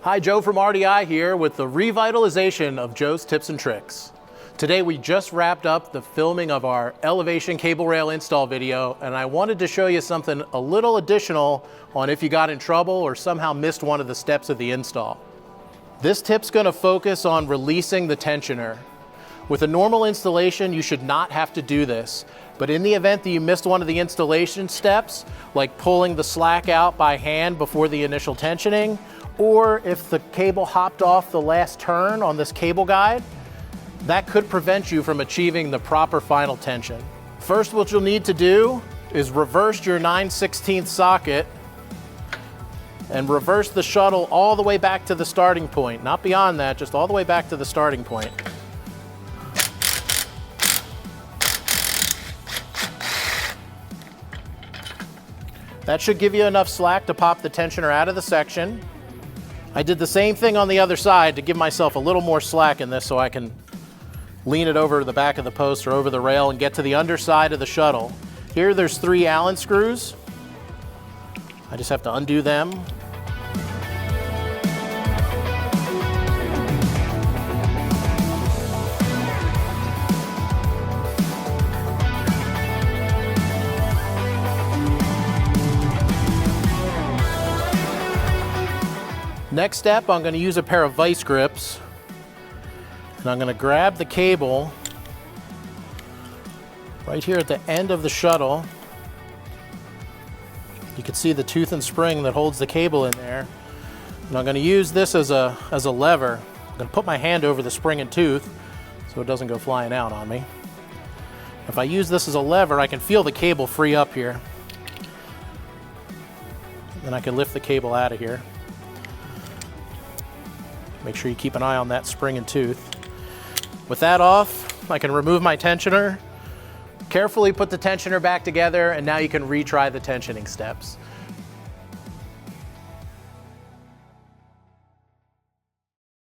Hi, Joe from RDI here with the revitalization of Joe's Tips and Tricks. Today we just wrapped up the filming of our elevation cable rail install video, and I wanted to show you something a little additional on if you got in trouble or somehow missed one of the steps of the install. This tip's going to focus on releasing the tensioner. With a normal installation, you should not have to do this, but in the event that you missed one of the installation steps, like pulling the slack out by hand before the initial tensioning, or if the cable hopped off the last turn on this cable guide, that could prevent you from achieving the proper final tension. First, what you'll need to do is reverse your 9/16 socket and reverse the shuttle all the way back to the starting point. Not beyond that, just all the way back to the starting point. That should give you enough slack to pop the tensioner out of the section. I did the same thing on the other side to give myself a little more slack in this so I can lean it over the back of the post or over the rail and get to the underside of the shuttle. Here there's 3 Allen screws. I just have to undo them. Next step, I'm going to use a pair of vice grips, and I'm going to grab the cable right here at the end of the shuttle. You can see the tooth and spring that holds the cable in there, and I'm going to use this as a lever. I'm going to put my hand over the spring and tooth so it doesn't go flying out on me. If I use this as a lever, I can feel the cable free up here. Then I can lift the cable out of here. Make sure you keep an eye on that spring and tooth. With that off, I can remove my tensioner, carefully put the tensioner back together, and now you can retry the tensioning steps.